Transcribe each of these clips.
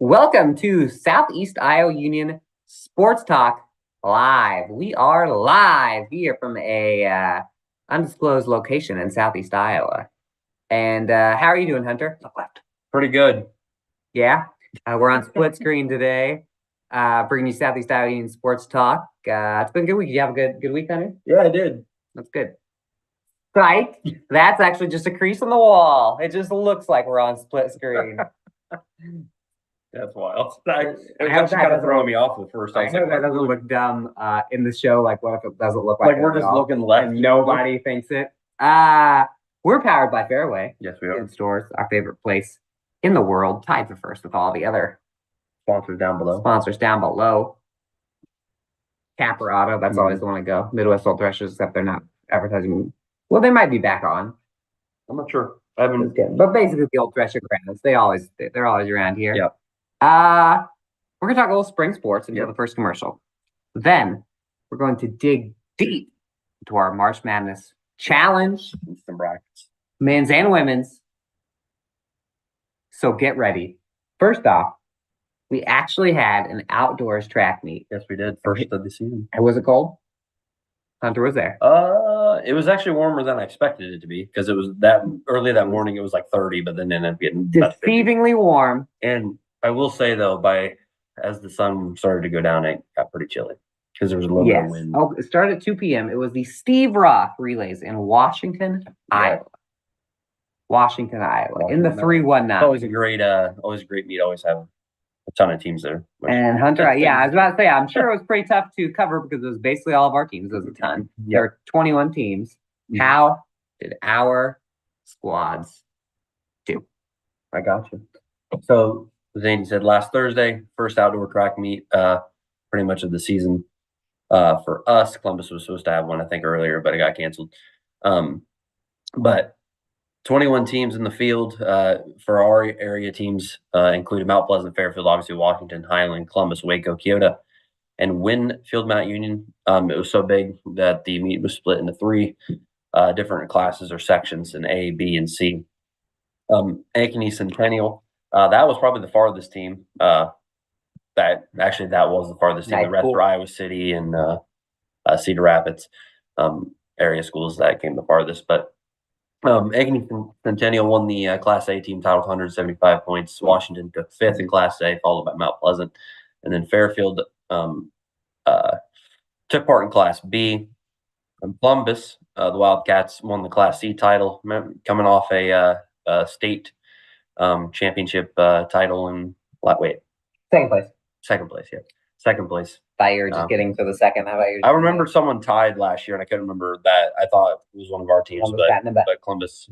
Welcome to Southeast Iowa Union Sports Talk Live. We are live here from a undisclosed location in Southeast Iowa. And how are you doing, Hunter? Pretty good. Yeah, we're on split screen today, bringing you Southeast Iowa Union Sports Talk. It's been a good week. Did you have a good week, Hunter? Yeah, I did. That's good. Right? That's actually just a crease on the wall. It just looks like we're on split screen. That's wild. It was How actually that kind of doesn't throwing look- me off at first. I know that doesn't look dumb in the show. Like, what if it doesn't look like we're it at just all? looking left. And nobody thinks it. We're powered by Fairway. Yes, we are. In stores, our favorite place in the world, tied for first with all the other Sponsors down below. sponsors down below. Capper Auto, that's always the one to go. Midwest Old Threshers, except they're not advertising. Well, they might be back on. I'm not sure. I haven't. But basically, the Old Thresher brands, they're always around here. Yep. We're gonna talk a little spring sports until the first commercial. Then we're going to dig deep into our March Madness challenge, Some brackets. men's and women's. So get ready. First off, we actually had an outdoors track meet. Yes, we did. First of the season. Was it cold? Hunter was there. It was actually warmer than I expected it to be because it was that early that morning. It was like 30, but then ended up getting about 50. Deceivingly warm. And I will say though, as the sun started to go down, it got pretty chilly because there was a little bit of wind. Oh, it started at 2 p.m. It was the Steve Roth relays in Washington, Iowa. Washington, Iowa. In the 319. Always a great meet. Always have a ton of teams there. And Hunter, I was about to say, I'm sure it was pretty tough to cover because it was basically all of our teams. It was a ton. There were 21 teams. How did our squads do? I got you. So Zane said last Thursday, first outdoor track meet, pretty much of the season. For us, Columbus was supposed to have one, I think, earlier, but it got canceled. But 21 teams in the field for our area teams included Mount Pleasant, Fairfield, obviously Washington, Highland, Columbus, Waco, Keota, and Winfield Mount Union. It was so big that the meet was split into three different classes or sections in A, B, and C. Ankeny Centennial, that was probably the farthest team. That was the farthest team. Nice, The rest cool. were Iowa City and Cedar Rapids area schools that came the farthest. But Ankeny Centennial won the Class A team title with 175 points. Washington took fifth in Class A, followed by Mount Pleasant. And then Fairfield took part in Class B. And Columbus, the Wildcats, won the Class C title, coming off a state championship title in second place. Thought you were just getting to the second. How about you? I remember someone tied last year, and I couldn't remember that. I thought it was one of our teams, Columbus batting it back. but Columbus,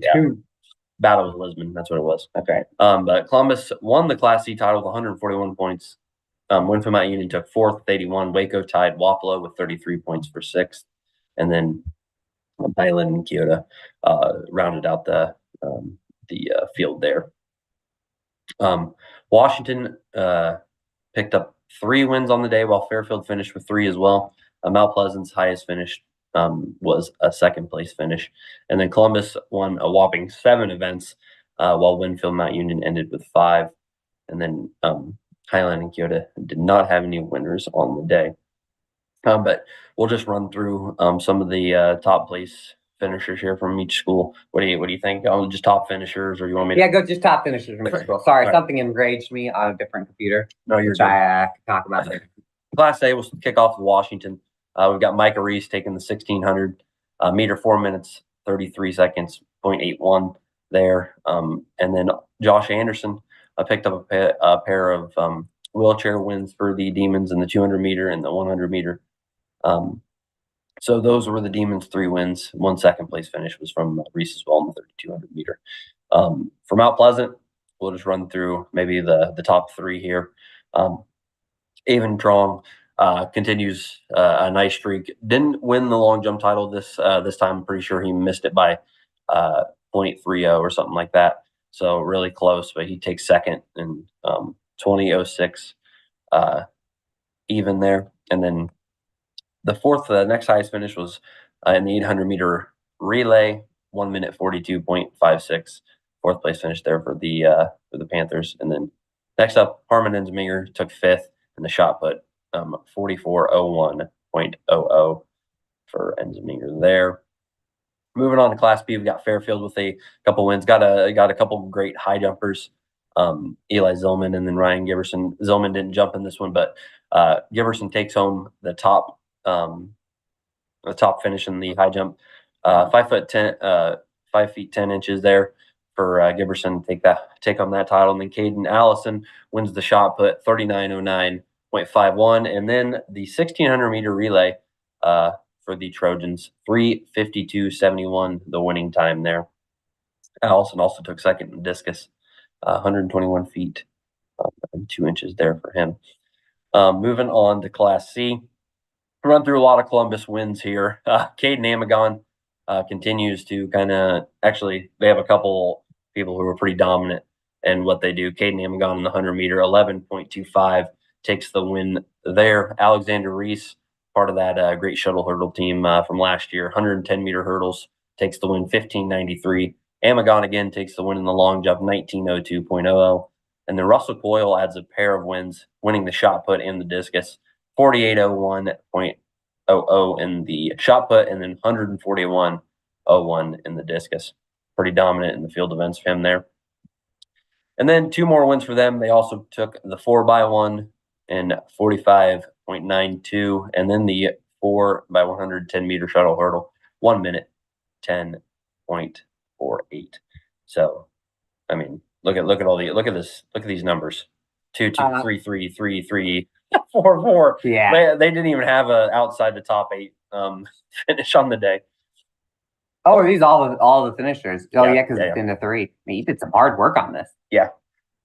Battle of Lisbon, that's what it was. That's right. But Columbus won the Class C title with 141 points. Winfield Mount Union took fourth with 81. Waco tied Wapello with 33 points for sixth, and then Highland and Keota rounded out the field there. Washington picked up 3 wins on the day, while Fairfield finished with 3 as well. Mount Pleasant's highest finish was a second place finish. And then Columbus won a whopping 7 events, while Winfield Mount Union ended with 5. And then Highland and Keota did not have any winners on the day. But we'll just run through some of the top place finishers here from each school. What do you think? Just top finishers, or you want me to? Yeah, go just top finishers from each school. Sorry, All right. something enraged me on a different computer. No, you're Which I can talk about later. Class A will kick off with Washington. We've got Micah Reese taking the 1600 meter, 4 minutes, 33 seconds, 0.81 there. And then Josh Anderson picked up a pair of wheelchair wins for the Demons in the 200 meter and the 100 meter. So those were the Demons' 3 wins. 1 second place finish was from Reese as well in the 3200 meter. For Mount Pleasant, we'll just run through maybe the top 3 here. Avon Trong continues a nice streak. Didn't win the long jump title this time. I'm pretty sure he missed it by 0.30 or something like that. So really close, but he takes second in 20.06 even there. And then the next highest finish was in the 800 meter relay, 1 minute 42.56. Fourth place finish there for the Panthers. And then Next up, Harmon Ensminger took 5th in the shot put, 44:01.00 for Ensminger there. Moving on to Class B, we got Fairfield with a couple wins. Got a couple great high jumpers, Eli Zillman and then Ryan Giberson. Zillman didn't jump in this one, but Giberson takes home the top finish in the high jump. 5 feet 10 inches there for Giberson take home that title. And then Caden Allison wins the shot put, 39:09.51, and then the 1600 meter relay for the Trojans, 3:52.71 the winning time there. Allison also took second in discus, 121 feet and 2 inches there for him. Moving on to Class C, run through a lot of Columbus wins here. Caden Amagon continues to they have a couple people who are pretty dominant in what they do. Caden Amagon in the 100 meter, 11.25 takes the win there. Alexander Reese, part of that great shuttle hurdle team from last year, 110 meter hurdles, takes the win, 15.93. Amagon again takes the win in the long jump, 19:02.00. And then Russell Coyle adds a pair of wins, winning the shot put and the discus, 48:01.00 in the shot put, and then 141.01 in the discus. Pretty dominant in the field events for him there. And then 2 more wins for them. They also took the 4x1 in 45.92, and then the 4x110 meter shuttle hurdle, 1 minute 10.48. So, I mean, look at these numbers. 2, 2, 3, 3, 3, 3, 4, 4. Yeah. They didn't even have a outside the top 8 finish on the day. Oh, are these all the finishers? Oh, yeah, because it's yeah. into 3. I mean, you did some hard work on this. Yeah.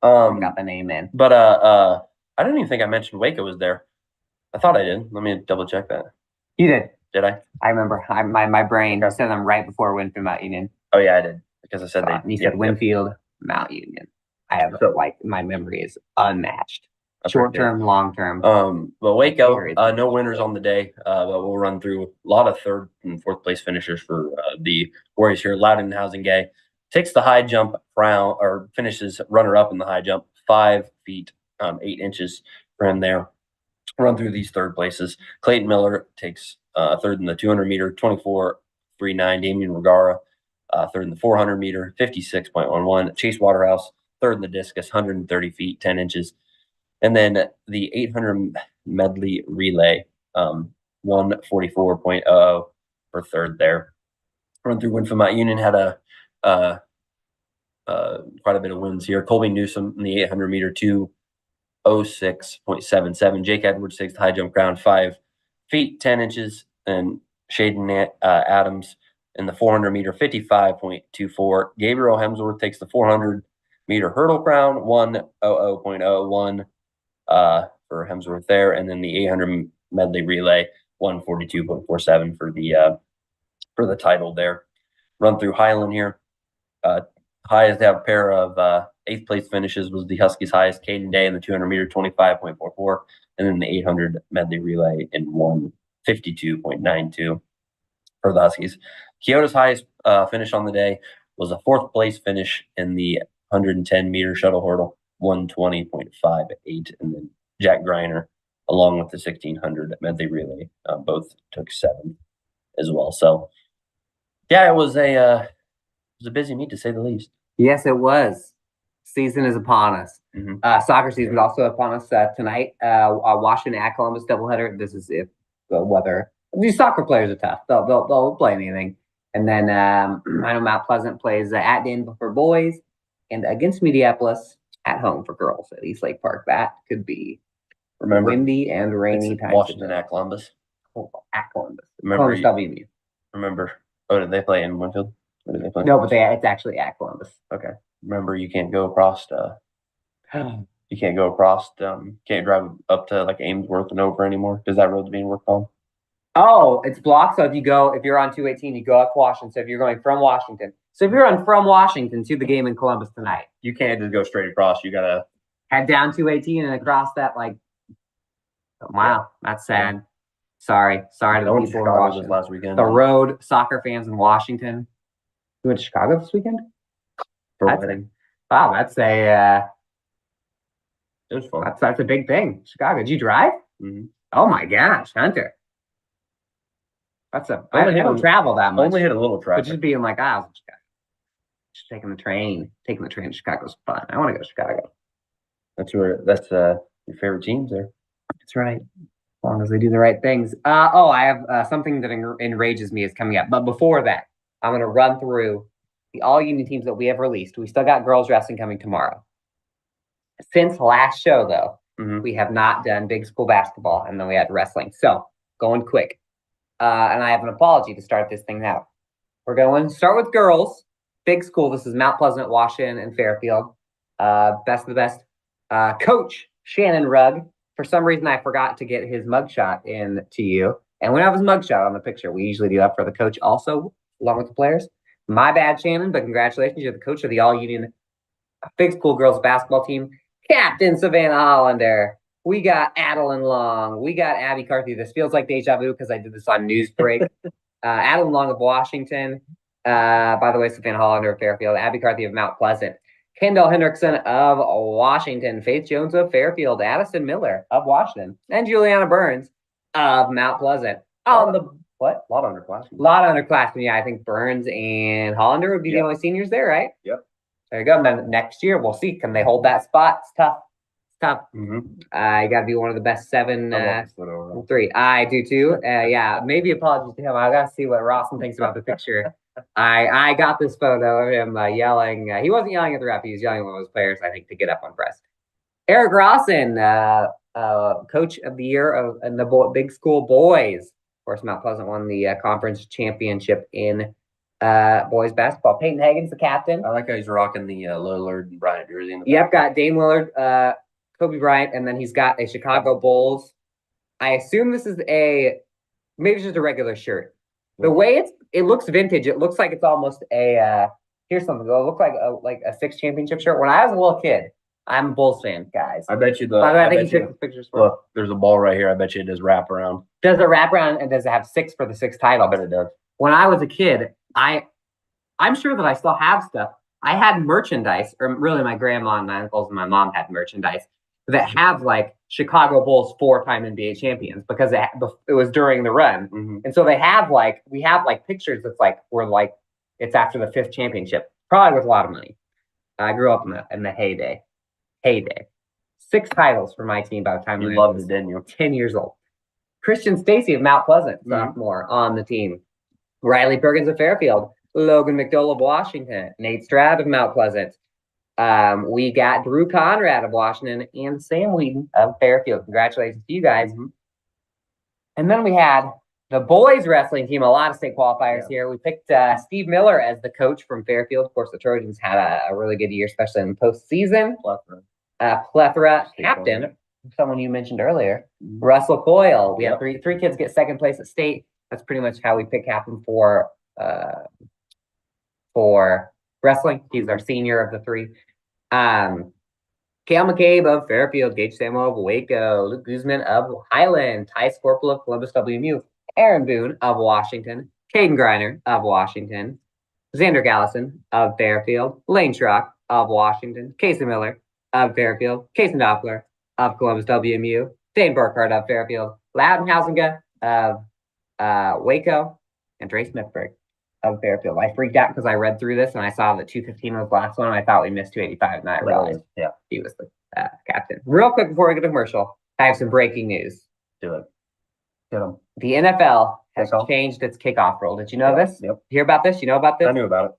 Got the name in. But I don't even think I mentioned Waco was there. I thought I did. Let me double check that. You did. Did I? I remember. My brain said them right before Winfield Mount Union. Oh yeah, I did, because I said You said Winfield Mount Union. I have my memory is unmatched. Short term, long term. But Waco, no winners on the day. But we'll run through a lot of 3rd and 4th place finishers for the Warriors here. Loudon Housingay takes the high jump crown, or finishes runner up in the high jump, 5 feet 8 inches for him there. Run through these 3rd places. Clayton Miller takes 3rd in the 200 meter, 24.39. Damian Regara 3rd in the 400 meter, 56.11. Chase Waterhouse 3rd in the discus, 130 feet 10 inches. And then the 800 medley relay, 144.00 for 3rd there. Run through Winfield Mount Union had quite a bit of wins here. Colby Newsom in the 800 meter, 2:06.77. Jake Edwards takes the high jump crown, 5 feet 10 inches, and Shaden Adams in the 400 meter, 55.24. Gabriel Hemsworth takes the 400 meter hurdle crown, 1:00.01 for Hemsworth there, and then the 800 medley relay, 1:42.47 for the title there. Run through Highland here. Highest to have a pair of 8th place finishes was the Huskies' highest, Caden Day in the 200 meter, 25.44, and then the 800 medley relay in 1:52.92 for the Huskies. Kyoto's highest finish on the day was a 4th place finish in the 110 meter shuttle hurdle, 1:20.58, and then Jack Greiner, along with the 1600 medley relay, both took 7th as well. So, yeah, it was a busy meet, to say the least. Yes, it was. Season is upon us. Mm-hmm. Soccer season is also upon us tonight. Washington at Columbus doubleheader. This is if the weather. These soccer players are tough. They'll play anything. And then I know Mount Pleasant plays at Danville for boys, and against Mediapolis at home for girls at East Lake Park. That could be windy and rainy. Washington at Columbus. At Columbus. Remember, Columbus WMU. Remember. Oh, did they play in Winfield? Or did they play? No, but it's actually at Columbus. Okay. Remember, you can't go across. Can't drive up to like Amesworth and over anymore because that road's being worked on. Oh, it's blocked. So if you're on 218, you go up Washington. So if you're going from Washington, to the game in Columbus tonight, you can't just go straight across. You gotta head down 218 and across that. Wow, that's sad. Sorry to the people in Washington. Last weekend. The road soccer fans in Washington. You went to Chicago this weekend? For a wedding. Wow, that's a It was fun. That's a big thing. Chicago. Did you drive? Mhm. Oh my gosh, Hunter. I don't travel that much. Only hit a little But traffic. just being like, I was in Chicago. Just taking the train. Taking the train to Chicago's fun. I want to go to Chicago. That's your favorite teams there. That's right. As long as they do the right things. I have something that enrages me is coming up. But before that, I'm going to run through the all union teams that we have released. We still got girls wrestling coming tomorrow. Since last show, though, we have not done big school basketball, and then we had wrestling. So going quick. And I have an apology to start this thing out. We're going to start with girls. Big school. This is Mount Pleasant, Washington, and Fairfield. Best of the best. Coach Shannon Rugg. For some reason, I forgot to get his mugshot in to you. And we have his mugshot on the picture. We usually do that for the coach also, along with the players. My bad, Shannon, but congratulations. You're the coach of the all-union big school girls basketball team. Captain Savannah Hollander. We got Adeline Long. We got Abby Carthy. This feels like deja vu because I did this on Newsbreak. Adeline Long of Washington. By the way, Savannah Hollander of Fairfield. Abby Carthy of Mount Pleasant. Kendall Hendrickson of Washington. Faith Jones of Fairfield. Addison Miller of Washington. And Juliana Burns of Mount Pleasant. What? A lot of underclassmen. A lot of underclassmen. Yeah, I think Burns and Hollander would be the only seniors there, right? Yep. There you go. And then next year, we'll see. Can they hold that spot? It's tough. Mm-hmm. You got to be one of the best 7-3. I do too. Yeah, maybe apologies to him. I got to see what Rawson thinks about the picture. I got this photo of him yelling. He wasn't yelling at the ref. He was yelling at one of those players, I think, to get up on press. Eric Rawson, coach of the year in the big school boys. Of course, Mount Pleasant won the conference championship in boys basketball. Peyton Hagen's the captain. I like how he's rocking the Lillard and Bryant jersey. Yep, got Dame Lillard, Kobe Bryant, and then he's got a Chicago Bulls. I assume this is maybe just a regular shirt. The way it looks vintage. It looks like it's almost here's something. It'll look like a six championship shirt. When I was a little kid, I'm a Bulls fan, guys. I bet you By the way, I think he took the pictures for. Look, there's a ball right here. I bet you it does wrap around. Does it wrap around and does it have 6 for the 6 title? I bet it does. When I was a kid, I'm sure that I still have stuff. I had merchandise, or really my grandma and my uncles and my mom had merchandise that have like Chicago Bulls 4-time NBA champions because it was during the run. Mm-hmm. And so we have pictures that's like it's after the 5th championship, probably with a lot of money. I grew up in the heyday. 6 titles for my team by the time you loved it, didn't you? 10 years old. Christian Stacy of Mount Pleasant, sophomore on the team. Riley Perkins of Fairfield. Logan McDowell of Washington. Nate Stroud of Mount Pleasant. We got Drew Conrad of Washington and Sam Wheaton of Fairfield. Congratulations to you guys. Mm-hmm. And then we had the boys wrestling team, a lot of state qualifiers here. We picked Steve Miller as the coach from Fairfield. Of course, the Trojans had a really good year, especially in the postseason. Plethora. Captain, someone you mentioned earlier, Russell Coyle. We had three kids get second place at state. That's pretty much how we pick captain for wrestling. He's our senior of the 3. Cale McCabe of Fairfield, Gage Samuel of Waco, Luke Guzman of Highland, Ty Scorpel of Columbus WMU, Aaron Boone of Washington, Caden Griner of Washington, Xander Gallison of Fairfield, Lane Schrock of Washington, Casey Miller of Fairfield, Casey Doppler of Columbus WMU, Dane Burkhardt of Fairfield, Loudon Hausinga of Waco, and Dre Smithberg of Fairfield. I freaked out because I read through this and I saw that 215 was the last one and I thought we missed 285 and I realized he was the captain. Real quick before we get to commercial, I have some breaking news. Do it. Get them. The NFL has changed its kickoff rule. Did you know this? Yep. Hear about this? You know about this? I knew about it.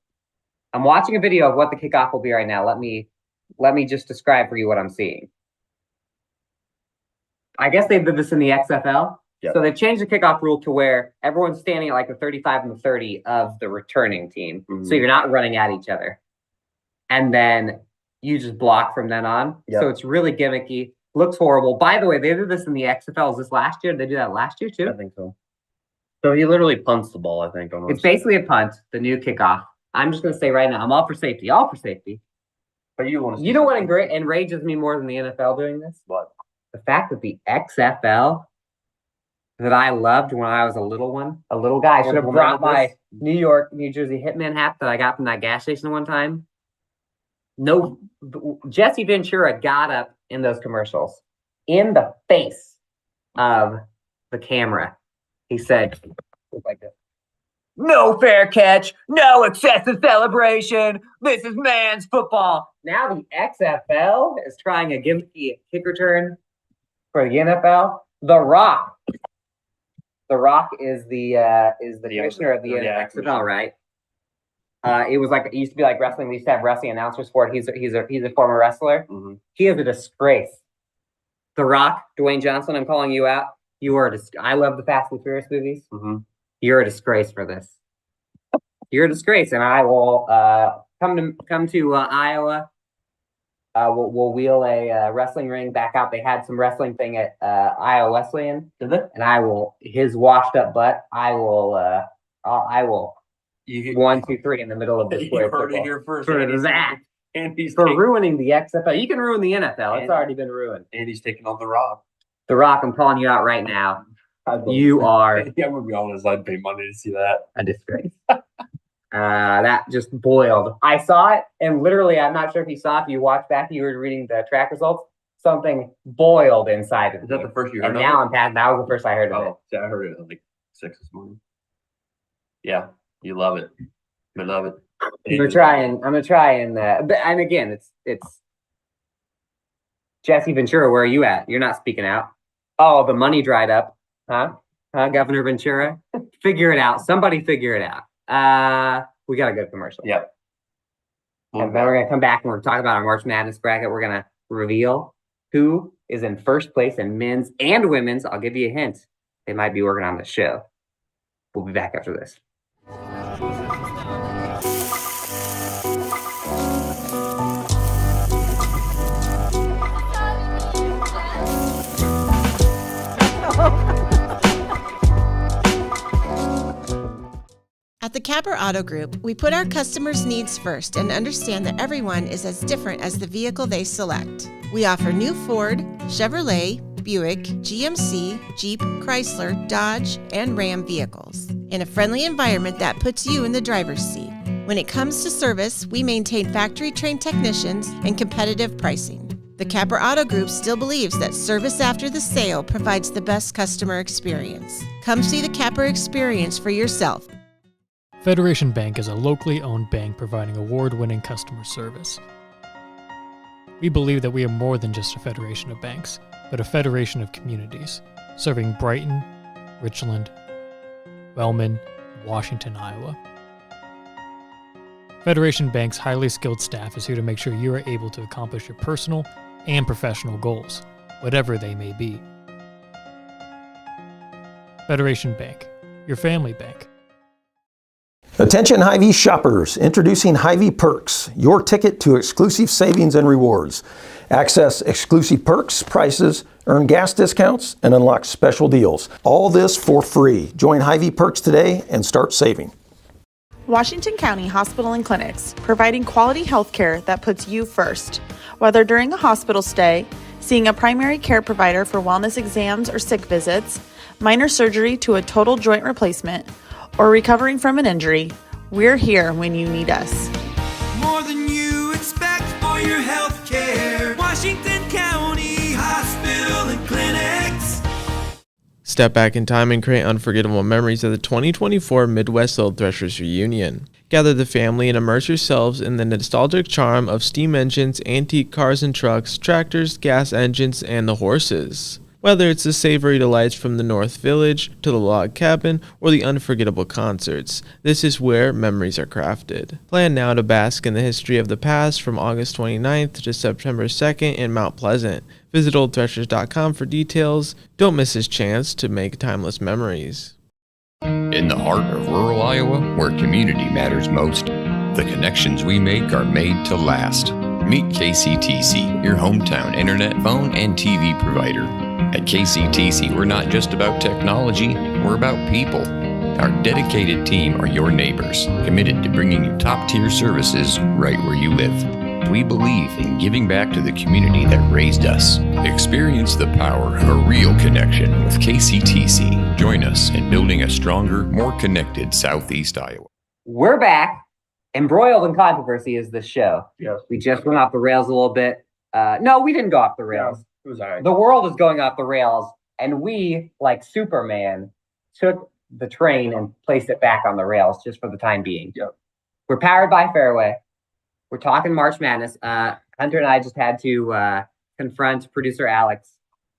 I'm watching a video of what the kickoff will be right now. Let me just describe for you what I'm seeing. I guess they did this in the XFL. Yep. So they've changed the kickoff rule to where everyone's standing at like the 35 and the 30 of the returning team. Mm-hmm. So you're not running at each other. And then you just block from then on. Yep. So it's really gimmicky. Looks horrible. By the way, they did this in the XFL. Is this last year? Did they do that last year too? I think so. So he literally punts the ball, I think. Almost. It's basically a punt, the new kickoff. I'm just going to say right now, I'm all for safety. All for safety. But you want to? You know what enrages me more than the NFL doing this? What? The fact that the XFL that I loved when I was a little guy. I should have brought my New Jersey Hitman hat that I got from that gas station one time. No, Jesse Ventura got up in those commercials in the face of the camera. He said, like this, "No fair catch, no excessive celebration. This is man's football." Now the XFL is trying a gimmicky kick return for the NFL. The Rock is the commissioner of the XFL, right? It used to be like wrestling. We used to have wrestling announcers for it. He's a former wrestler. Mm-hmm. He is a disgrace. The Rock, Dwayne Johnson, I'm calling you out. You are I love the Fast and Furious movies. Mm-hmm. You're a disgrace for this. You're a disgrace, and I will come to Iowa. We'll wheel a wrestling ring back out. They had some wrestling thing at Iowa Wesleyan. Did they? And his washed up butt. I will 1, 2, 3 in the middle of the square. You heard it here first. For that. Andy's ruining the XFL. You can ruin the NFL. It's already been ruined. Andy's taking on The Rock. The Rock, I'm calling you out right now. You are Yeah, I'm gonna be honest. I'd pay money to see that. a disgrace. That just boiled. I saw it, and literally, I'm not sure if you saw it. If you watched back, you were reading the track results. Something boiled inside of me. Is that the first you heard And of now it? I'm past. That was the first I heard of it. Oh, yeah, I heard it at like 6 this morning. Yeah, you love it. I love it. I'm gonna try and again, it's Jesse Ventura. Where are you at? You're not speaking out. Oh, the money dried up, huh? Governor Ventura, figure it out. Somebody figure it out. We got a good commercial. Yep. And then we're gonna come back and we're talking about our March Madness bracket. We're gonna reveal who is in first place in men's and women's. I'll give you a hint. They might be working on the show. We'll be back after this. At the Capper Auto Group, we put our customers' needs first and understand that everyone is as different as the vehicle they select. We offer new Ford, Chevrolet, Buick, GMC, Jeep, Chrysler, Dodge, and Ram vehicles in a friendly environment that puts you in the driver's seat. When it comes to service, we maintain factory-trained technicians and competitive pricing. The Capper Auto Group still believes that service after the sale provides the best customer experience. Come see the Capper experience for yourself. Federation Bank is a locally owned bank providing award-winning customer service. We believe that we are more than just a federation of banks, but a federation of communities, serving Brighton, Richland, Wellman, and Washington, Iowa. Federation Bank's highly skilled staff is here to make sure you are able to accomplish your personal and professional goals, whatever they may be. Federation Bank, your family bank. Attention Hy-Vee shoppers, introducing Hy-Vee Perks, your ticket to exclusive savings and rewards. Access exclusive perks, prices, earn gas discounts, and unlock special deals. All this for free. Join Hy-Vee Perks today and start saving. Washington County Hospital and Clinics, providing quality health care that puts you first. Whether during a hospital stay, seeing a primary care provider for wellness exams or sick visits, minor surgery to a total joint replacement, or recovering from an injury, we're here when you need us. More than you expect for your health care. Washington County Hospital and Clinics. Step back in time and create unforgettable memories of the 2024 Midwest Old Threshers Reunion. Gather the family and immerse yourselves in the nostalgic charm of steam engines, antique cars and trucks, tractors, gas engines, and the horses. Whether it's the savory delights from the North Village, to the log cabin, or the unforgettable concerts, this is where memories are crafted. Plan now to bask in the history of the past from August 29th to September 2nd in Mount Pleasant. Visit oldthreshers.com for details. Don't miss this chance to make timeless memories. In the heart of rural Iowa, where community matters most, the connections we make are made to last. Meet KCTC, your hometown internet, phone, and TV provider. At KCTC, we're not just about technology, we're about people. Our dedicated team are your neighbors, committed to bringing you top-tier services right where you live. We believe in giving back to the community that raised us. Experience the power of a real connection with KCTC. Join us in building a stronger, more connected Southeast Iowa. We're back, Embroiled in Controversy is this show. Yes. We just went off the rails a little bit. No, we didn't go off the rails. It was all right. The world is going off the rails, and we, like Superman, took the train and placed it back on the rails just for the time being. Yep. We're powered by Fairway. We're talking March Madness. Hunter and I just had to confront producer Alex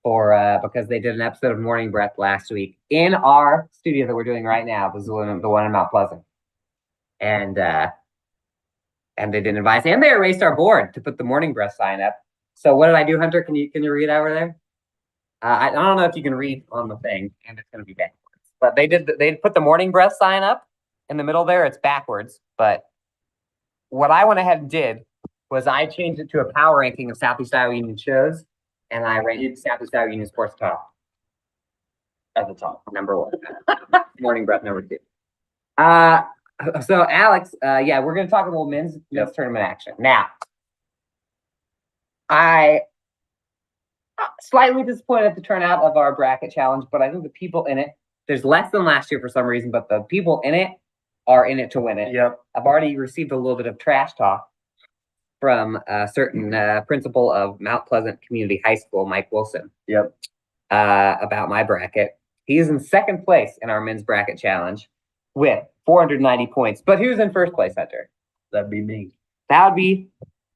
because they did an episode of Morning Breath last week in our studio that we're doing right now. This is the one in Mount Pleasant, and they didn't advise, and they erased our board to put the Morning Breath sign up. So what did I do, Hunter? Can you read over there? I don't know if you can read on the thing, and it's going to be backwards. But they put the Morning Breath sign up in the middle there. It's backwards. But what I went ahead and did was I changed it to a power ranking of Southeast Iowa Union shows, and I ranked Southeast Iowa Union Sports Talk at the top, number 1. Morning Breath, number 2. So Alex, yeah, we're going to talk about men's tournament action now. I slightly disappointed at the turnout of our bracket challenge, but I think the people in it, there's less than last year for some reason, but the people in it are in it to win it. Yep. I've already received a little bit of trash talk from a certain principal of Mount Pleasant Community High School, Mike Wilson. Yep. About my bracket. He's in second place in our men's bracket challenge with 490 points. But who's in first place, Hunter? That'd be me. That would be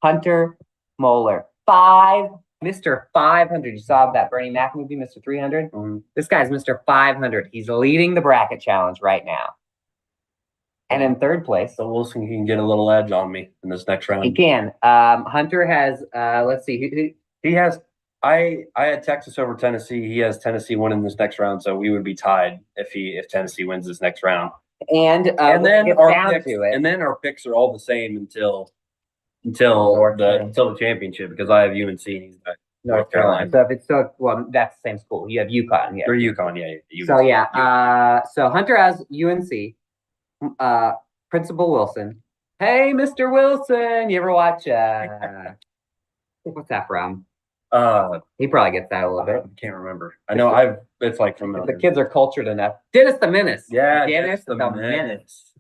Hunter Moeller. Mr. 500. You saw that Bernie Mac movie, Mr. 300? Mm-hmm. This guy's Mr. 500. He's leading the bracket challenge right now. And in third place, So Wilson can get a little edge on me in this next round. he can. Hunter has, let's see. He has. I had Texas over Tennessee. He has Tennessee winning this next round, so we would be tied if Tennessee wins this next round. And then it's our down picks, to it. and then our picks are all the same until the championship because I have UNC and he's got North Carolina. So if it's well, that's the same school. You have UConn. Yeah. Or UConn, yeah. So yeah. So Hunter has UNC. Principal Wilson. Hey, Mr. Wilson. You ever watch? What's that from? He probably gets that a little I bit. can't remember. I know it's like from If the kids are cultured enough. Dennis the Menace. Yeah, Dennis the the Menace.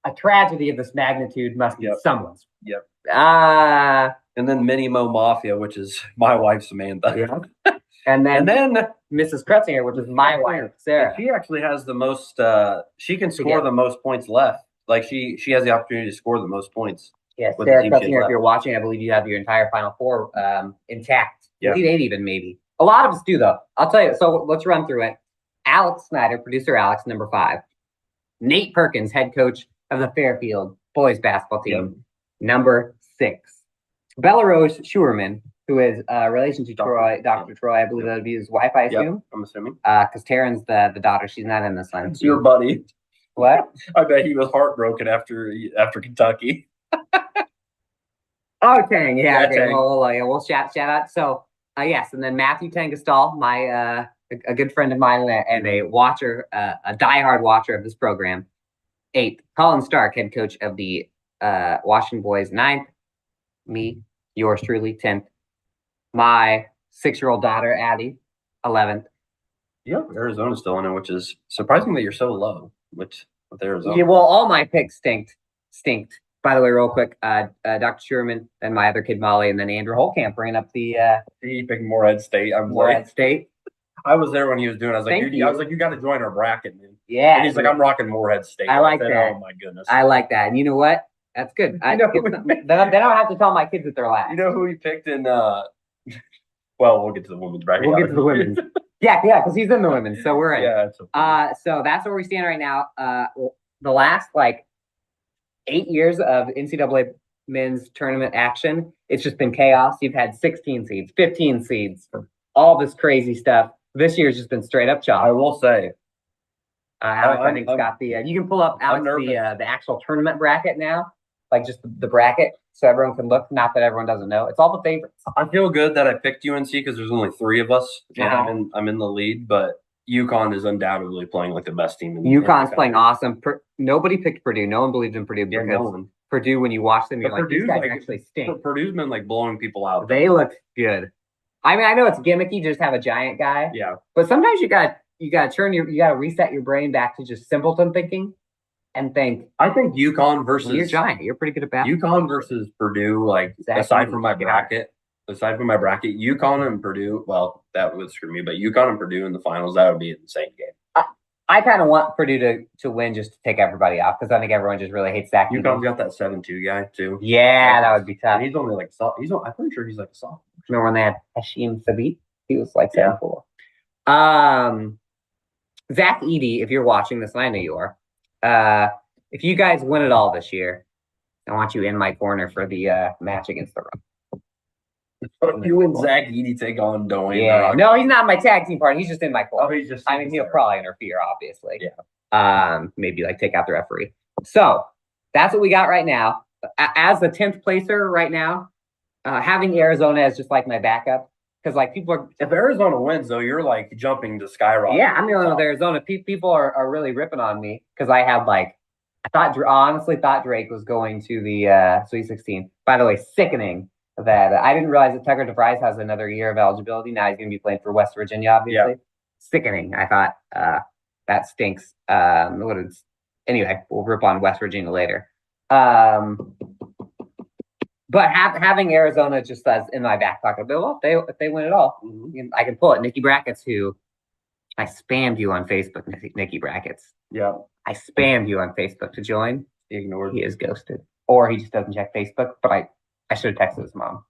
A tragedy of this magnitude must be Yep. someone's. Yep. Ah. And then Mini Mo Mafia, which is my wife Samantha. Yeah. And And then then Mrs. Kretzinger, which is my wife, Sarah. she actually has the most. She can score Yeah. the most points left. Like she has the opportunity to score the most points. Yes, with the Sarah team she has Kretzinger, if left. you're watching, I believe you have your entire Final Four intact. Yeah. Elite 8 even, maybe. A lot of us do, though. I'll tell you. So let's run through it. Alex Snyder, producer Alex, number 5. Nate Perkins, head coach of the Fairfield boys basketball team, number 6. Bella Rose Schuerman, who is a relation to Troy, Dr. Troy, I believe that would be his wife, I assume. I'm assuming. Because Taryn's the daughter. She's not in this one. It's your buddy. What? I bet he was heartbroken after Kentucky. Oh, Tang, yeah, Yeah, okay. Tang. We'll shout out. So, yes, and then Matthew Tangastal, my a good friend of mine and a watcher, a diehard watcher of this program. 8th, Colin Stark, head coach of the Washington Boys. 9th, me, yours truly. 10th, my 6-year-old daughter, Addie. 11th. Yep, Arizona's still in it, which is surprising that you're so low. With Arizona. Yeah, well, all my picks stinked. By the way, real quick, Dr. Sherman, then my other kid Molly, and then Andrew Holkamp bringing up the He picked Morehead State. Morehead State. I was there when he was doing it. I was like, Thank dude, you. I was like, you got to join our bracket, man. Yeah, And he's like, I'm rocking Morehead State. I like said, that. Oh my goodness. I like that. And you know what? That's good. I know get who- some- then I don't have to tell my kids that they're last. You know who he picked in? Well, we'll get to the women's bracket. We'll get to the women's. Yeah, because he's in the women's, so we're in. Yeah. So that's where we stand right now. The last 8 years of NCAA men's tournament action, it's just been chaos. You've had 16 seeds, 15 seeds, all this crazy stuff. This year's just been straight up I chalk. will say, Alex, I I'm- think, I'm- got the. You can pull up I'm Alex nervous. the actual tournament bracket now, like just the bracket, so everyone can look. Not that everyone doesn't know. It's all the favorites. I feel good that I picked UNC because there's only 3 of us, and Uh-huh. I'm in the lead. But UConn is undoubtedly playing like the best team. UConn's playing awesome. Nobody picked Purdue. No one believed in Purdue Yeah, because no one. Purdue, when you watch them, you're But like, these Purdue's guys like- actually stink. Purdue's been like blowing people out. They look good. I mean, I know it's gimmicky to just have a giant guy, Yeah. but sometimes you gotta reset your brain back to just simpleton thinking and think, I think UConn versus well, you're giant. You're pretty good at basketball. UConn versus Purdue, like Exactly. aside from my bracket, UConn and Purdue, well, that would screw me, but UConn and Purdue in the finals, that would be an insane game. I kind of want Purdue to win just to take everybody off because I think everyone just really hates Zach. UConn's got that 7-2 guy too. Yeah, that would be tough. And he's only like I'm pretty sure he's like a sophomore. Remember when they had Hashim Thabit? He was like Yeah. 7'4". Zach Edey, if you're watching this, and I know you are, if you guys win it all this year, I want you in my corner for the match against the Rock. You and Zach Edey take on Dwayne. Yeah, The Rock. no, he's not my tag team partner. He's just in my corner. Oh, he's just. I mean, he'll probably interfere, obviously. Yeah. Maybe like take out the referee. So that's what we got right now. As the 10th placer right now, having Arizona as just like my backup because like people are. If Arizona wins, though, you're like jumping to skyrocket. Yeah, I'm the only one with Arizona. People are really ripping on me because I had like honestly thought Drake was going to the Sweet 16. By the way, sickening that I didn't realize that Tucker DeVries has another year of eligibility. Now he's going to be playing for West Virginia, obviously. Yeah. Sickening. I thought that stinks. Anyway, we'll rip on West Virginia later. But having Arizona just as in my back pocket, well, if they win it all, I can pull it. Nikki Brackets, who I spammed you on Facebook, Nikki Brackets. Yeah. I spammed you on Facebook to join. He ignored. He is ghosted, or he just doesn't check Facebook. But I should have texted his mom.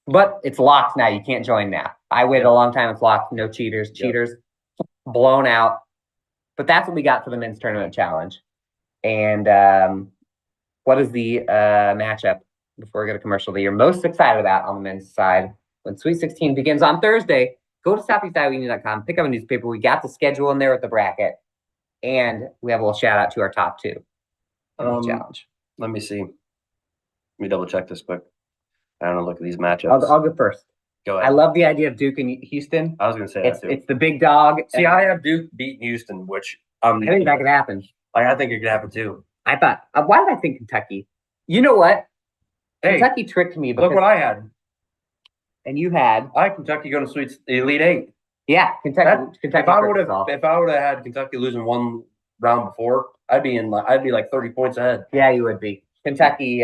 But it's locked now. You can't join now. I waited a long time. It's locked. No cheaters. Cheaters blown out. But that's what we got for the men's tournament challenge. And what is the matchup before we go to commercial that you're most excited about on the men's side when Sweet 16 begins on Thursday? Go to southeastiowaunion.com, pick up a newspaper. We got the schedule in there with the bracket, and we have a little shout out to our top two in the challenge. Let me see. Let me double check this quick. I don't know. Look at these matchups. I'll go first. Go I ahead. love the idea of Duke and Houston. I was going to say that too. It's the big dog. See, I have Duke beating Houston, which I think that could happen. I think it could happen too. I thought, why did I think Kentucky? You know what? Hey, Kentucky tricked me. Because, look what I had. And you had. I had Kentucky going to Elite Eight. Yeah, Kentucky. If I would have had Kentucky losing one round before, I'd be like 30 points ahead. Yeah, you would be. Kentucky,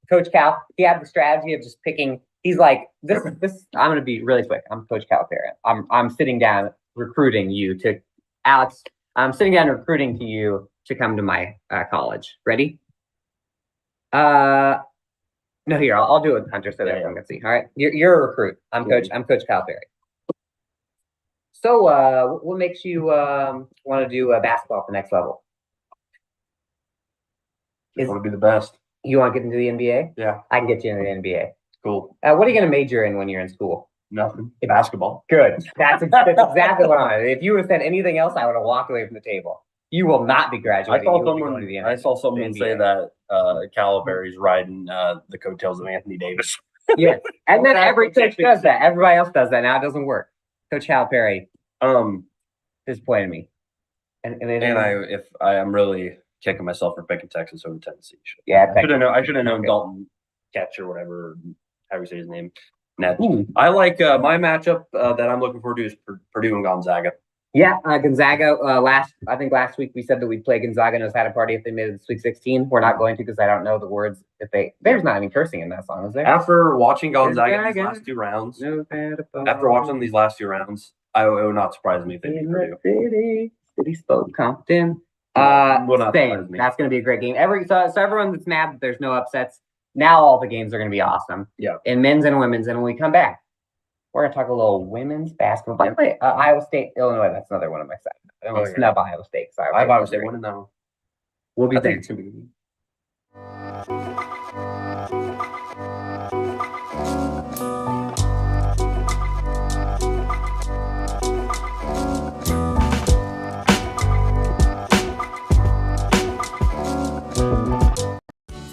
Coach Cal, he had the strategy of just picking. He's like, this. I'm going to be really quick. I'm Coach Calipari. I'm sitting down recruiting you to Alex. I'm sitting down recruiting to you to come to my college. Ready? No, here I'll do it with Hunter so that everyone can see. All right, you're a recruit. I'm Coach Calipari. So, what makes you want to do basketball at the next level? I want to be the best. You want to get into the NBA? Yeah, I can get you into the NBA. cool. What are you going to major in when you're in school? Nothing. Basketball. Good. That's exactly what I. If you would have said anything else, I would have walked away from the table. You will not be graduating. I saw someone say that Calipari's riding the coattails of Anthony Davis. Yeah, and then every coach does that. Everybody else does that. Now it doesn't work. Coach Calipari disappointed me. And I'm really kicking myself for picking Texas over Tennessee. Yeah, I should have known Dalton Ketch or whatever, how you say his name. I like my matchup that I'm looking forward to is Purdue and Gonzaga. Yeah, Gonzaga. I think last week we said that we'd play Gonzaga Knows How to Party if they made it to Sweet 16. We're not going to because I don't know the words. There's not any cursing in that song, is there? After watching Gonzaga these last two rounds, it would not surprise me if they beat Purdue. City spoke Compton. Same. That's going to be a great game. So everyone that's mad that there's no upsets, now all the games are going to be awesome. Yeah. In men's and women's. And when we come back, we're going to talk a little women's basketball. By the way, Iowa State, Illinois, that's another one of my sides. I don't snub Iowa State. So I have Iowa State winning that one. We'll be I there. think it's going to be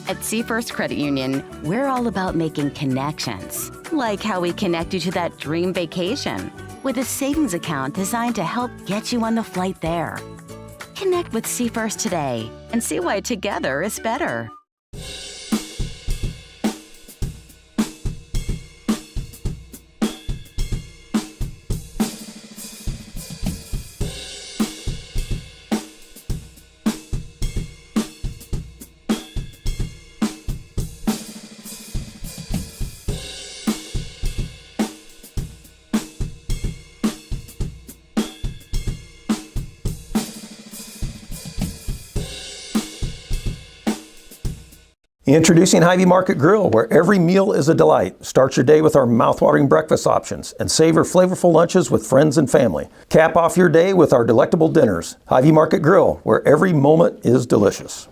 At Seafirst Credit Union, we're all about making connections, like how we connect you to that dream vacation with a savings account designed to help get you on the flight there. Connect with Seafirst today and see why together is better. Introducing Hy-Vee Market Grill, where every meal is a delight. Start your day with our mouthwatering breakfast options and savor flavorful lunches with friends and family. Cap off your day with our delectable dinners. Hy-Vee Market Grill, where every moment is delicious.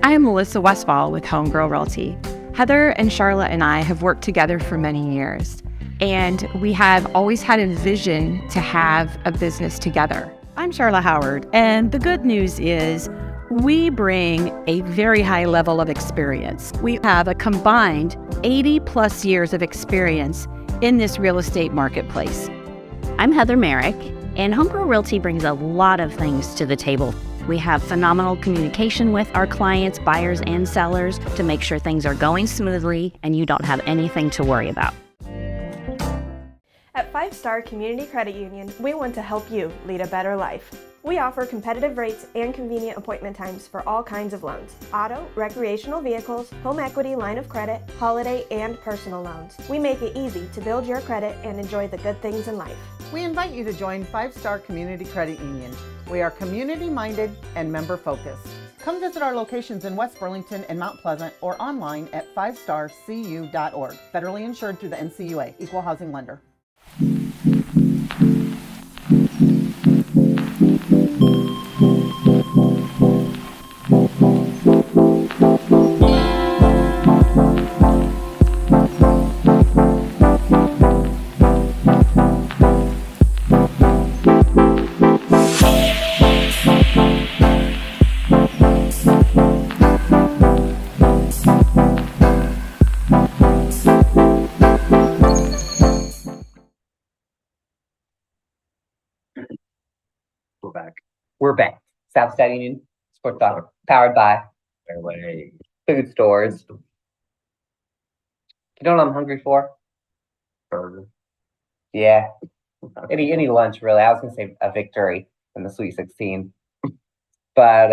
I am Melissa Westfall with Homegirl Realty. Heather and Charlotte and I have worked together for many years, and we have always had a vision to have a business together. I'm Charlotte Howard, and the good news is we bring a very high level of experience. We have a combined 80 plus years of experience in this real estate marketplace. I'm Heather Merrick, and Homegirl Realty brings a lot of things to the table. We have phenomenal communication with our clients, buyers, and sellers to make sure things are going smoothly and you don't have anything to worry about. At 5 Star Community Credit Union, we want to help you lead a better life. We offer competitive rates and convenient appointment times for all kinds of loans: auto, recreational vehicles, home equity line of credit, holiday, and personal loans. We make it easy to build your credit and enjoy the good things in life. We invite you to join 5 Star Community Credit Union. We are community-minded and member-focused. Come visit our locations in West Burlington and Mount Pleasant or online at 5starcu.org. Federally insured through the NCUA, Equal Housing Lender. We're back. Southside Union Sports Talk, powered by Fairway Food Stores. You know what I'm hungry for? Burger. Yeah. Any lunch, really. I was gonna say a victory in the Sweet 16. But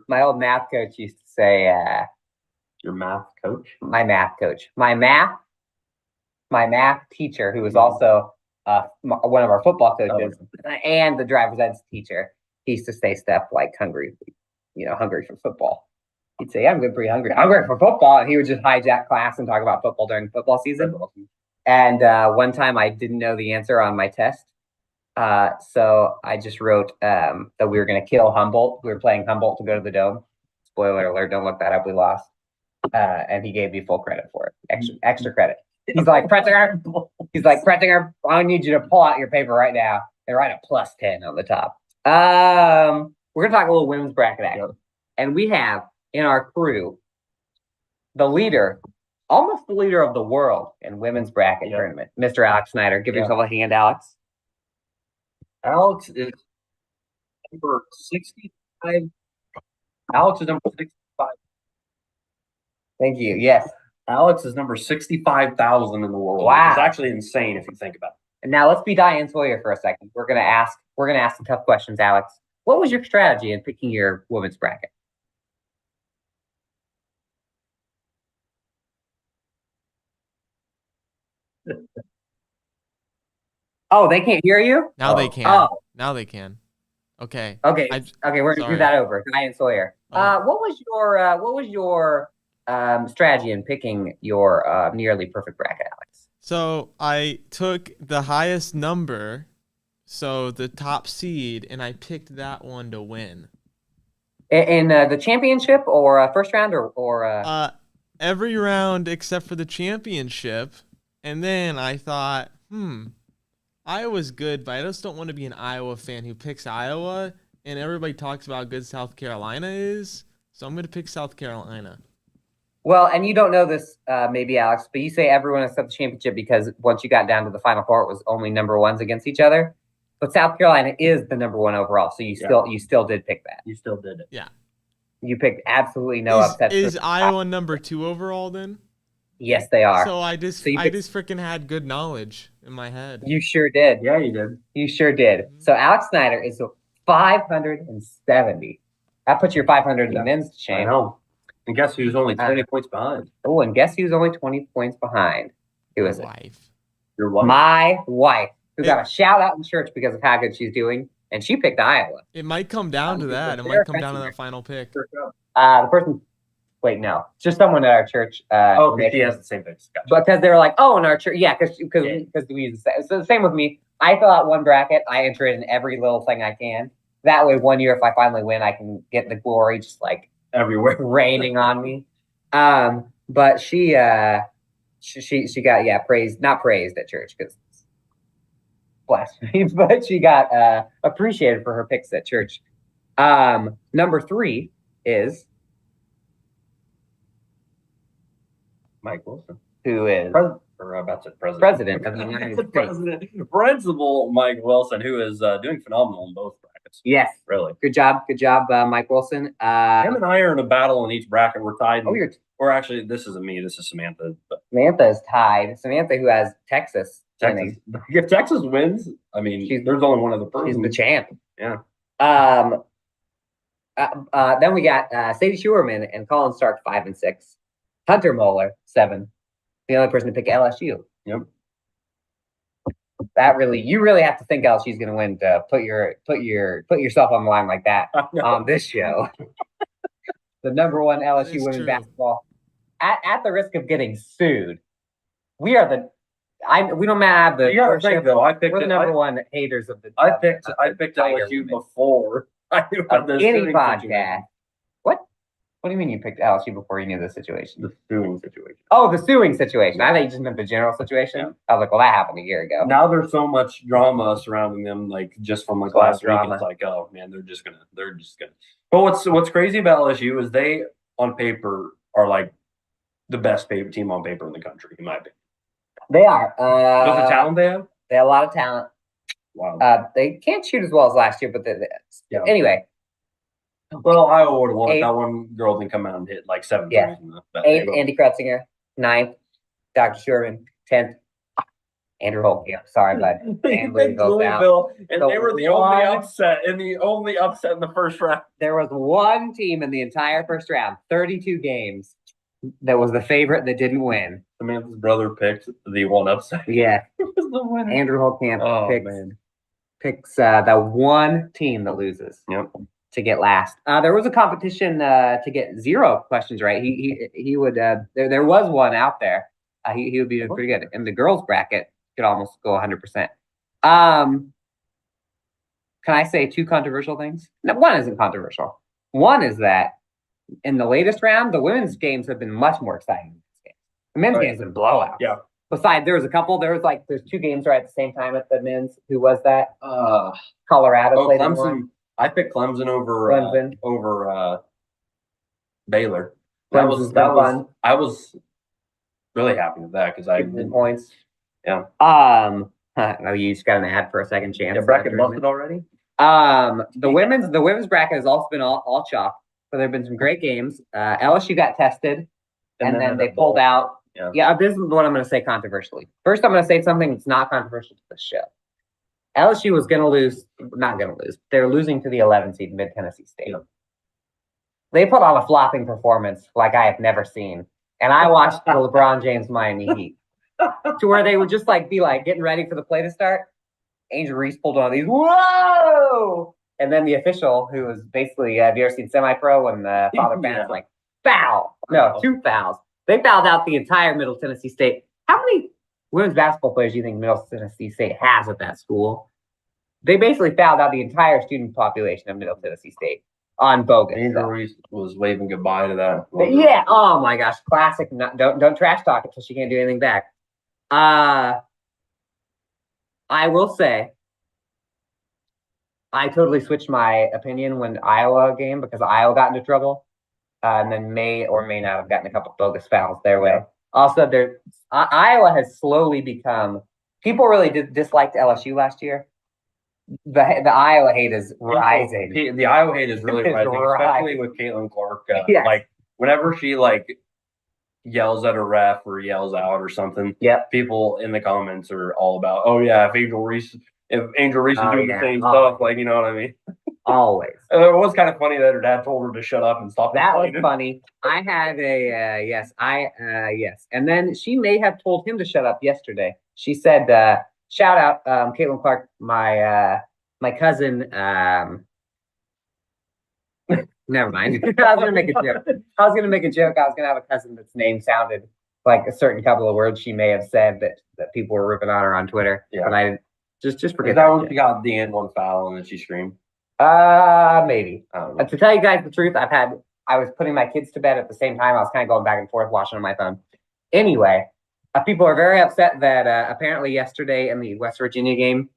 my old math coach used to say your math coach? My math coach. My math teacher, who was also one of our football coaches and the driver's ed teacher, he used to say stuff like hungry for football. He'd say, I'm pretty hungry for football. And he would just hijack class and talk about football during football season. And one time I didn't know the answer on my test. So I just wrote that we were going to kill Humboldt. We were playing Humboldt to go to the Dome. Spoiler alert, don't look that up. We lost. And he gave me full credit for it. Extra credit. He's like, Pretzinger, I need you to pull out your paper right now and write a +10 on the top. We're going to talk a little women's bracket action. And we have in our crew almost the leader of the world in women's bracket tournament, Mr. Alex Snyder. Give yourself a hand, Alex. Alex is number 65. Alex is number 65. Thank you. Yes. Alex is number 65,000 in the world. Wow. It's actually insane if you think about it. And now let's be Diane Sawyer for a second. We're gonna ask some tough questions, Alex. What was your strategy in picking your women's bracket? Oh, they can't hear you? Now they can. Oh. Now they can. Okay. Okay. We're gonna do that over. Diane Sawyer. Oh. What was your strategy in picking your nearly perfect bracket, Alex? So I took the highest number, so the top seed, and I picked that one to win. In the championship or first round or every round except for the championship. And then I thought, Iowa's good, but I just don't want to be an Iowa fan who picks Iowa, and everybody talks about how good South Carolina is, so I'm going to pick South Carolina. Well, and you don't know this, maybe, Alex, but you say everyone except the championship because once you got down to the Final Four, it was only number ones against each other. But South Carolina is the number one overall, so you still did pick that. You still did it. Yeah. You picked absolutely no upsets. Is Iowa number 2 overall then? Yes, they are. So I just freaking had good knowledge in my head. You sure did. Yeah, you did. You sure did. So Alex Snyder is 570. That puts your 500 in the men's to shame. I know. And guess who's only 20 points behind? Oh, and guess who's only 20 points behind? Who is it? Wife. Your wife. My wife, who got a shout out in church because of how good she's doing, and she picked Iowa. It might come down to that. It might come down to that final pick. The person, wait, no, it's just someone at our church. Oh, because she has the same pick. Gotcha. Because they were like, oh, in our church, yeah, because we use the same. So the same with me. I fill out one bracket. I enter it in every little thing I can. That way, one year, if I finally win, I can get the glory just like everywhere raining on me. But she got praised, not praised at church because blasphemy, but she got appreciated for her picks at church. Number 3 is Mike Wilson, who is president of the United States. Principal Mike Wilson, who is doing phenomenal in both brackets. Yes, really. Good job, Mike Wilson. Him and I are in a battle in each bracket. We're tied. Oh, or actually, this isn't me. This is Samantha. But Samantha is tied. Samantha, who has Texas. If Texas wins, I mean, there's only one other person. She's the champ. Yeah. Then we got Sadie Schuerman and Colin Stark 5 and 6. Hunter Moeller 7. The only person to pick LSU. Yep. You really have to think LSU's going to win to put yourself on the line like that on this show. The number 1 LSU women's basketball. At the risk of getting sued, we are we don't have the. You gotta think though. We're the number 1 haters of the. I picked LSU before I knew about this any suing podcast. situation. What do you mean you picked LSU before you knew the situation? The suing situation. Oh, the suing situation. I thought you just meant the general situation. Yeah. I was like, well, that happened a year ago. Now there's so much drama surrounding them, like just from like last week. Drama. It's like, oh man, they're just gonna. But what's crazy about LSU is they, on paper, are like the best team on paper in the country, in my opinion. They are. With the talent they have? They have a lot of talent. Wow. They can't shoot as well as last year, but anyway. Well, Iowa would have won if that one girl didn't come out and hit like 7 threes. 8th, Andy Krutzinger. 9th, Dr. Sherman. 10th, Andrew Holtkamp. Sorry, bud. And Louisville, and they were the only upset in the first round. There was one team in the entire first round, 32 games, that was the favorite that didn't win. Samantha's brother picked the one upset. Yeah. Who was the winner? Andrew Holtkamp picks the one team that loses. Yep. To get last. There was a competition to get 0 questions right. He would there was one out there. He would be doing pretty good. In the girls bracket, could almost go 100%. Can I say 2 controversial things? No, one isn't controversial. One is that in the latest round, the women's games have been much more exciting than the men's games. The men's games have been blowouts. Yeah. Besides, there's 2 games right at the same time at the men's. Who was that? Colorado played in one. I picked Clemson over Baylor. I was really happy with that because I did points. Yeah. Oh, you just got an ad for a second chance. Yeah, bracket busted already. The women's bracket has also been all chalk. So there have been some great games. LSU got tested, and then they pulled out. Yeah, this is what I'm going to say controversially. First, I'm going to say something that's not controversial to the show. LSU was going to lose, not going to lose. They're losing to the 11 seed Mid Tennessee State. Yeah. They put on a flopping performance like I have never seen. And I watched the LeBron James Miami Heat to where they would just be getting ready for the play to start. Angel Reese pulled on these, whoa! And then the official, who was basically, have you ever seen Semi-Pro when the father fans foul? No, 2 fouls. They fouled out the entire Middle Tennessee State. How many women's basketball players do you think Middle Tennessee State has at that school? They basically fouled out the entire student population of Middle Tennessee State on bogus. Angel Reese was waving goodbye to that. Yeah. Oh my gosh. Classic. Don't trash talk it till she can't do anything back. I will say, I totally switched my opinion when Iowa game because Iowa got into trouble, and then may or may not have gotten a couple bogus fouls their way. Also, Iowa has slowly become. People really disliked LSU last year. The Iowa hate is rising. The Iowa hate is really rising, especially with Caitlin Clark. Like whenever she yells at a ref or yells out or something, people in the comments are all about, oh yeah, if Angel Reese is doing the same stuff, you know what I mean? Always. It was kind of funny that her dad told her to shut up and stop. That was funny. I had a yes. And then she may have told him to shut up yesterday. She said shout out, Caitlin Clark, my cousin. Never mind. I was gonna make a joke. I was gonna have a cousin that's name sounded like a certain couple of words she may have said that people were ripping on her on Twitter. Yeah. But I didn't. Just forget Is that when she got the end one foul and then she screamed? Maybe. I don't know. To tell you guys the truth, I was putting my kids to bed at the same time. I was kind of going back and forth watching on my phone. Anyway, people are very upset that apparently yesterday in the West Virginia game,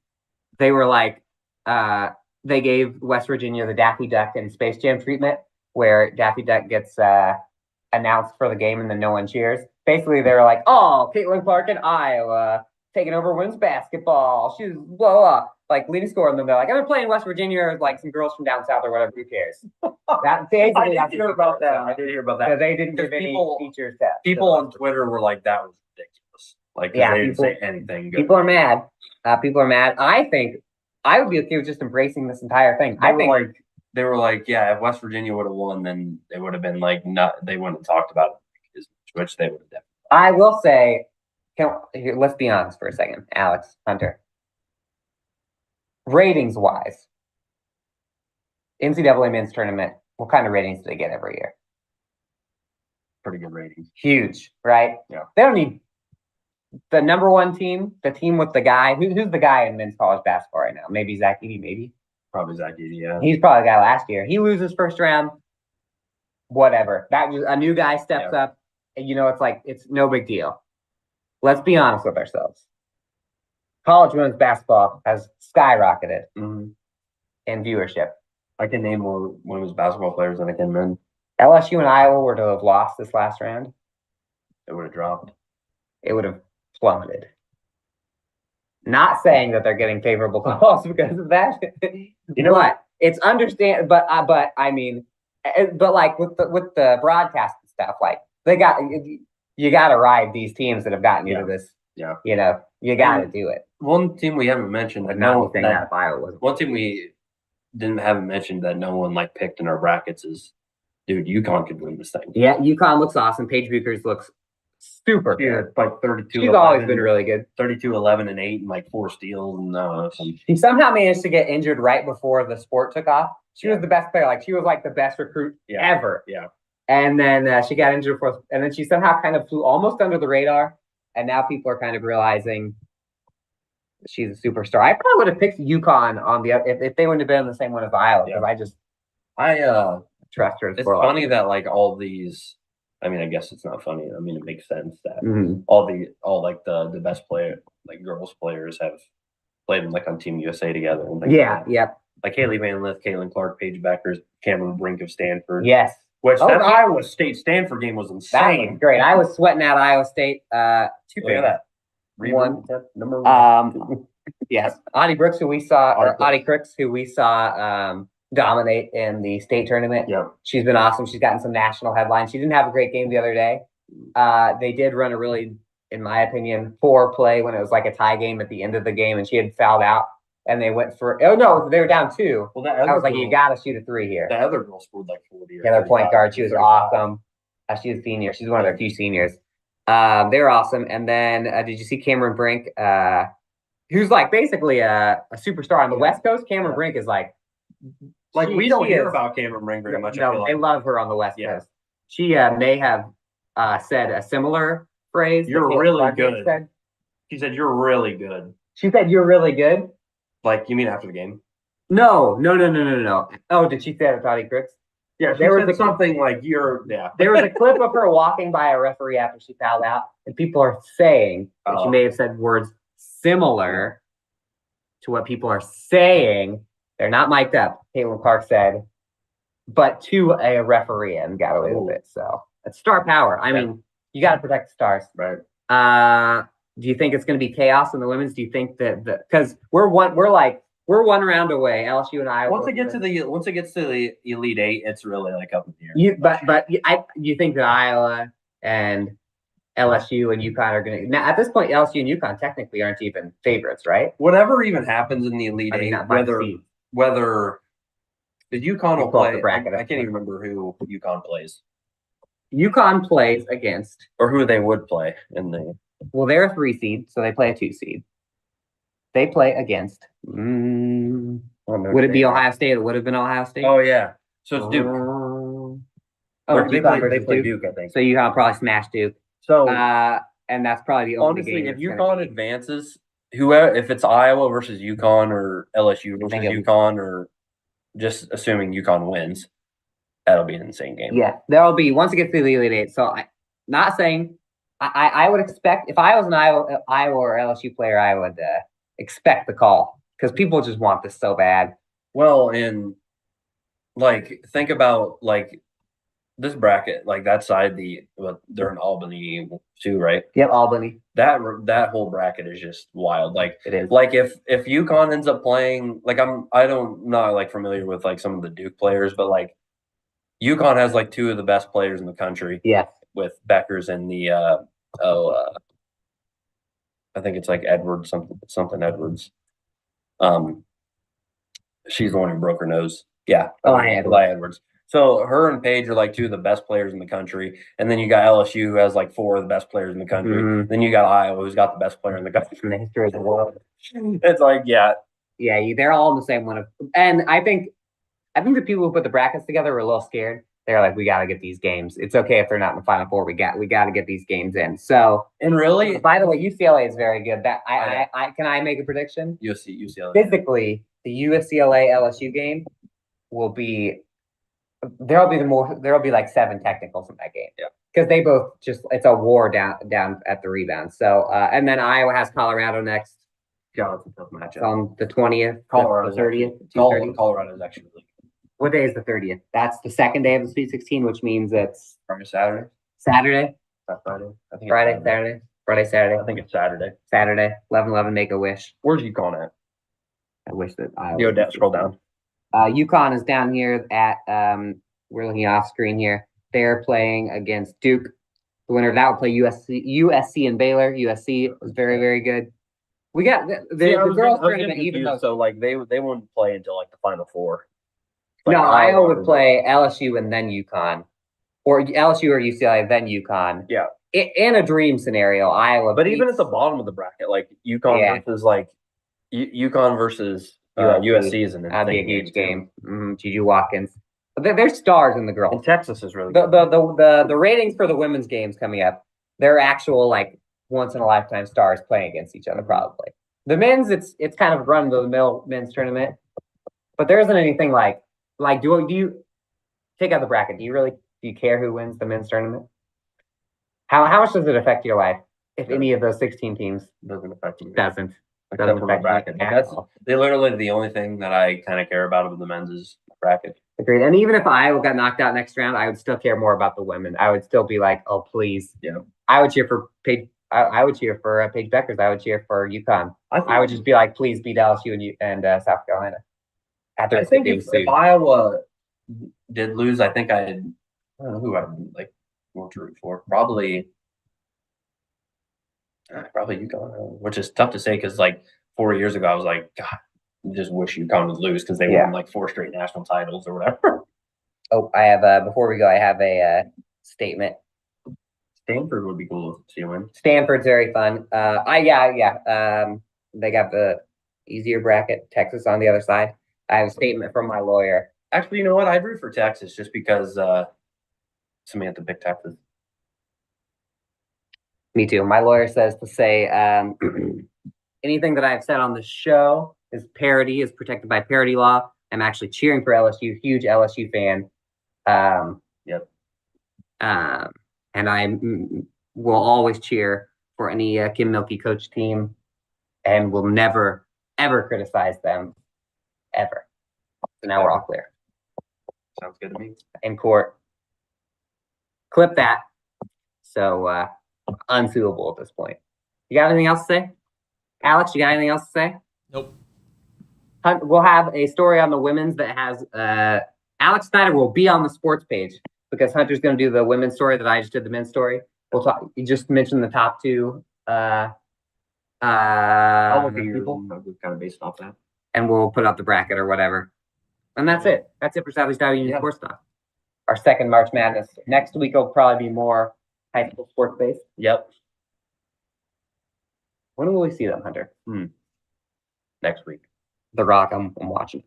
they were like, they gave West Virginia the Daffy Duck and Space Jam treatment, where Daffy Duck gets announced for the game and then no one cheers. Basically, they were like, "Oh, Caitlin Clark in Iowa taking over women's basketball. She's blah blah." Like leading scorer, and then they're like, "I'm playing West Virginia with like some girls from down south or whatever. Who cares?" I did hear about that. They didn't give any features to People on Twitter were like, "That was ridiculous." Like, they didn't say anything good. People are mad. People are mad. I think I would be okay with just embracing this entire thing. They were like, yeah, if West Virginia would have won, then they would have been like, they wouldn't have talked about it, which they would have done. I will say, let's be honest for a second, Alex, Hunter. Ratings wise, NCAA men's tournament, what kind of ratings do they get every year? Pretty good ratings. Huge, right? Yeah. They don't need the number one team, the team with the guy. Who's the guy in men's college basketball right now? Maybe Zach Edey, maybe? Probably Zach Edey, yeah. He's probably the guy last year. He loses first round, whatever. A new guy steps up, and it's like, it's no big deal. Let's be honest with ourselves. College women's basketball has skyrocketed in viewership. I can name more women's basketball players than I can men. LSU and Iowa were to have lost this last round. It would have dropped. It would have plummeted. Not saying that they're getting favorable calls because of that. What? It's understand, but I mean, but like with the broadcast and stuff, like you got to ride these teams that have gotten you to this. Yeah. You got to do it. One team we haven't mentioned one team we haven't mentioned that no one like picked in our brackets is, dude, UConn could win this thing. Yeah, UConn looks awesome. Paige Buchers looks super good. Like 32. She's always been really good. 32, 11, and 8, and like 4 steals. And she somehow managed to get injured right before the sport took off. She was the best player. Like she was like the best recruit ever. Yeah. And then she got injured and then she somehow kind of flew almost under the radar. And now people are kind of realizing she's a superstar. I probably would have picked UConn on the if they wouldn't have been in the same one as Iowa, because I trust her. It's funny that like all these. I mean, I guess it's not funny. I mean, it makes sense that all the best girls players have played like on Team USA together. And like Haley Van Lith, Caitlin Clark, Paige Buchers, Cameron Brink of Stanford. Yes. Which that Iowa State Stanford game was insane. That was great. I was sweating at Iowa State. Look at that. Number one. Yes. Audie Crooks, who we saw dominate in the state tournament. Yeah. She's been awesome. She's gotten some national headlines. She didn't have a great game the other day. They did run a really, in my opinion, poor play when it was like a tie game at the end of the game and she had fouled out. And they went for they were down 2. Well, I was like, you got to shoot a 3 here. The other girl scored like 40. Yeah, their point guard. She was awesome. She's a senior. She's one of their few seniors. They were awesome. And then did you see Cameron Brink, who's like basically a superstar on the West Coast? Cameron Brink is like we don't hear about Cameron Brink very much. No, they love her on the West Coast. She may have said a similar phrase. You're really good. She said, "You're really good." She said, "You're really good." Like, you mean after the game? No. Oh, did she say that to Audie Crooks? Yeah, there was something like There was a clip of her walking by a referee after she fouled out, and people are saying that she may have said words similar to what people are saying. They're not mic'd up. Caitlin Clark said, but to a referee and got away with it. So it's star power. I mean, you got to protect the stars. Right. Do you think it's going to be chaos in the women's? Do you think that because we're one round away, LSU and Iowa. Once it gets to the Elite Eight, it's really like up in the air. You think that Iowa and LSU and UConn are going to now at this point? LSU and UConn technically aren't even favorites, right? Whatever even happens in the Elite Eight, whether the UConn will play. I can't even remember who UConn plays. UConn plays against, or who they would play in the. Well, they're a 3 seed, so they play a 2 seed. they play against. Would it be Ohio State? It would have been Ohio State. Oh yeah. So it's Duke. Oh, Or they UConn play versus Duke, I think. So UConn probably smashed Duke. So And that's probably the only honestly, game. if that's gonna UConn advances, whoever, if it's Iowa versus UConn or LSU versus UConn, or just assuming UConn wins, that'll be an insane game. Yeah, there'll be once it gets to the Elite Eight. So not saying I would expect if I was an Iowa or LSU player, I would expect the call because people just want this so bad. Well, and like think about like this bracket, like that side, they're in Albany too, right? Yep, Albany. That whole bracket is just wild. Like it is. Like if UConn ends up playing, like not like familiar with like some of the Duke players, but like UConn has like two of the best players in the country. Yeah. With Beckers and the I think it's like Edwards, something Edwards. She's the one who broke her nose. Yeah. Eli Edwards. So her and Paige are like two of the best players in the country. And then you got LSU who has like four of the best players in the country. Mhm. Then you got Iowa who's got the best player in the country. In the history of the world. It's like, yeah. Yeah, they're all in the same one. And I think the people who put the brackets together were a little scared. They're like, we got to get these games. It's okay if they're not in the Final Four. We got to get these games in. So, and really, by the way, UCLA is very good. That I can I make a prediction? UCLA. Physically, the UCLA LSU game will be there'll be like 7 technicals in that game. Yeah, because they both it's a war down at the rebound. So and then Iowa has Colorado next. Yeah, it's a tough matchup. On the 20th, Colorado, the 30th, Colorado is actually really good. What day is the 30th? That's the second day of the Sweet 16, which means it's Saturday. Saturday. Not Friday. I think Friday, Saturday. Friday, Saturday. I think it's Saturday. Saturday. 11/11. Make a wish. Where's UConn at? I wish that I. Yo, scroll down. UConn is down here at we're looking off screen here. They're playing against Duke. The winner of that will play USC and Baylor. USC was very, very good. We got the girls tournament, even though so like they wouldn't play until like the Final Four. Like Iowa would play LSU and then UConn, or LSU or UCLA then UConn. Yeah. In a dream scenario, Iowa. But even at the bottom of the bracket, like UConn versus like UConn versus USC is that'd be a huge game. Juju Watkins. There's stars in the girls. And Texas is really good. The ratings for the women's games coming up, they're actual like once in a lifetime stars playing against each other probably. The men's it's kind of run of the mill men's tournament, but there isn't anything like do you take out the bracket? Do you care who wins the men's tournament? How much does it affect your life if any of those 16 teams doesn't affect me? Doesn't Except for my affect bracket. you at That's all. literally the only thing that I kind of care about of the men's is bracket. Agreed. And even if Iowa got knocked out next round, I would still care more about the women. I would still be like, oh please. Yeah. I would cheer for Paige. I would cheer for Paige Beckers. I would cheer for UConn. I would just be like, please beat LSU and South Carolina. I think if Iowa did lose, I think I don't know who I'd like want to root for. Probably UConn, which is tough to say because like 4 years ago I was like, God, I just wish UConn would lose because they won like 4 straight national titles or whatever. Oh, I have before we go, I have a statement. Stanford would be cool to see a win. Stanford's very fun. They got the easier bracket. Texas on the other side. I have a statement from my lawyer. Actually, you know what? I'd root for Texas just because Samantha picked Texas. Me too. My lawyer says to say anything that I've said on this show is parody, is protected by parody law. I'm actually cheering for LSU, huge LSU fan. Yep. And I will always cheer for any Kim Milky coach team and will never, ever criticize them, ever. So now we're all clear. Sounds good to me. In court. Clip that. So unsuable at this point. You got anything else to say? Alex, you got anything else to say? Nope. We'll have a story on the women's that has Alex Snyder will be on the sports page because Hunter's going to do the women's story that I just did the men's story. We'll talk. You just mentioned the top two. I'll look at your people kind of based off that, and we'll put out the bracket or whatever. And that's it. That's it for Southeast Iowa Union Sports Talk. Our second March Madness. Next week will probably be more high school sports based. Yep. When will we see them, Hunter? next week. The Rock, I'm watching.